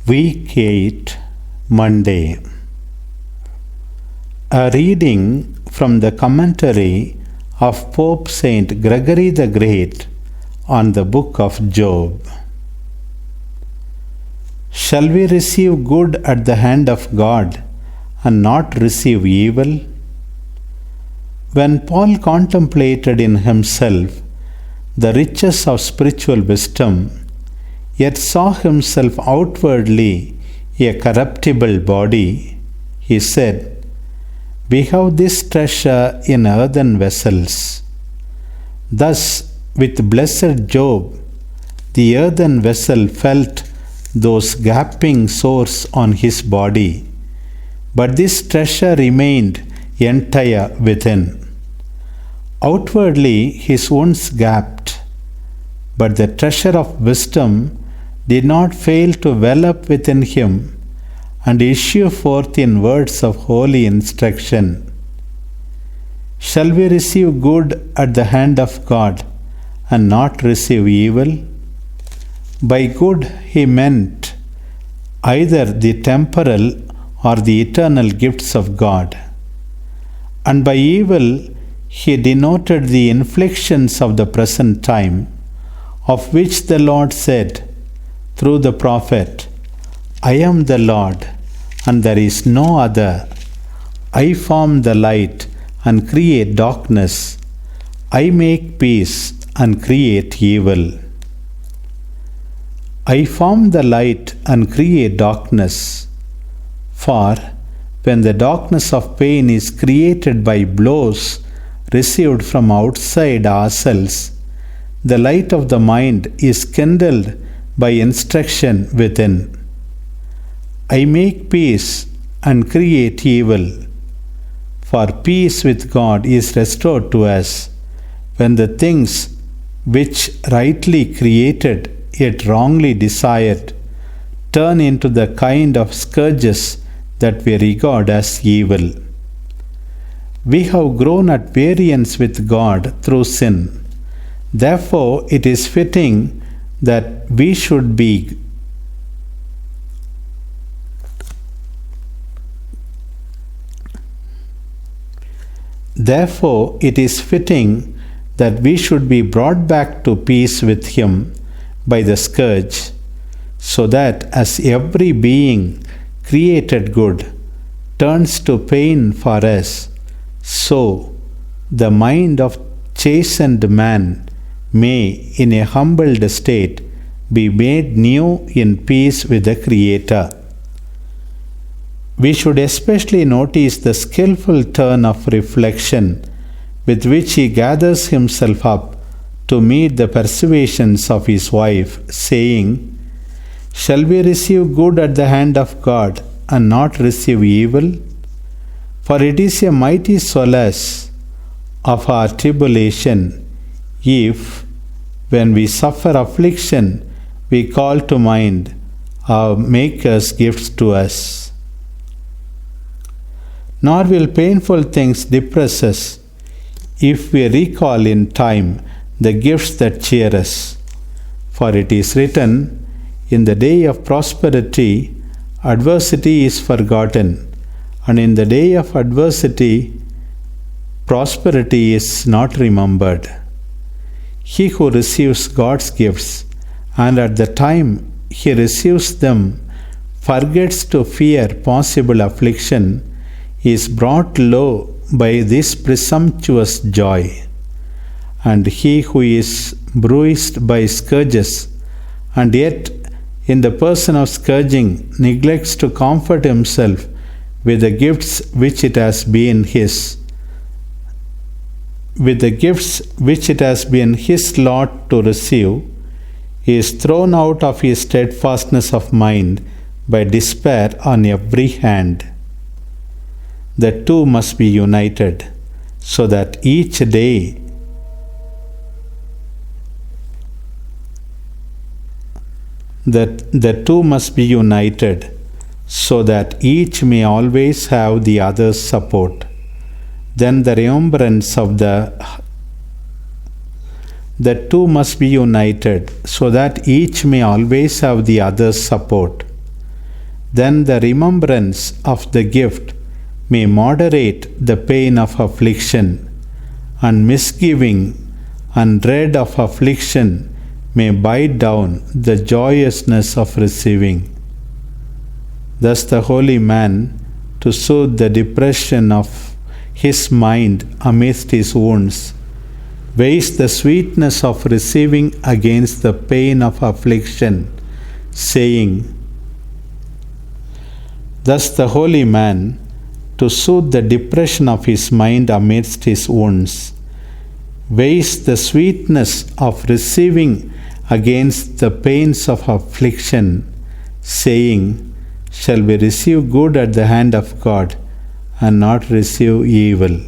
Week 8, Monday. A reading from the commentary of Pope Saint Gregory the Great on the book of Job. Shall we receive good at the hand of God and not receive evil? When Paul contemplated in himself the riches of spiritual wisdom, yet saw himself outwardly a corruptible body, he said, "We have this treasure in earthen vessels." Thus, with blessed Job, the earthen vessel felt those gaping sores on his body, but this treasure remained entire within. Outwardly his wounds gaped, but the treasure of wisdom did not fail to well up within him and issue forth in words of holy instruction. Shall we receive good at the hand of God and not receive evil? By good he meant either the temporal or the eternal gifts of God, and by evil he denoted the inflictions of the present time, of which the Lord said through the prophet, "I am the Lord, and there is no other. I form the light and create darkness. I make peace and create evil." I form the light and create darkness. For when the darkness of pain is created by blows received from outside ourselves, the light of the mind is kindled by instruction within. I make peace and create evil, for peace with God is restored to us when the things which rightly created yet wrongly desired turn into the kind of scourges that we regard as evil. We have grown at variance with God through sin. Therefore, it is fitting that we should be brought back to peace with Him by the scourge, so that as every being created good turns to pain for us, so the mind of chastened man may, in a humbled state, be made new in peace with the Creator. We should especially notice the skillful turn of reflection with which he gathers himself up to meet the persuasions of his wife, saying, "Shall we receive good at the hand of God and not receive evil? For it is a mighty solace of our tribulation if, when we suffer affliction, we call to mind our Maker's gifts to us. Nor will painful things depress us if we recall in time the gifts that cheer us. For it is written, in the day of prosperity, adversity is forgotten, and in the day of adversity, prosperity is not remembered." He who receives God's gifts, and at the time he receives them forgets to fear possible affliction, is brought low by this presumptuous joy. And he who is bruised by scourges, and yet in the person of scourging neglects to comfort himself with the gifts which it has been his lot to receive, is thrown out of his steadfastness of mind by despair on every hand. The two must be united, so that each may always have the other's support. Then the remembrance of the two must be united, so that each may always have the other's support. then the remembrance of the gift may moderate the pain of affliction, and misgiving and dread of affliction may bite down the joyousness of receiving. Thus the holy man, to soothe the depression of his mind amidst his wounds, weighs the sweetness of receiving against the pain of affliction, saying, Thus the holy man, to soothe the depression of his mind amidst his wounds, weighs the sweetness of receiving against the pains of affliction, saying, Shall we receive good at the hand of God, and not receive evil?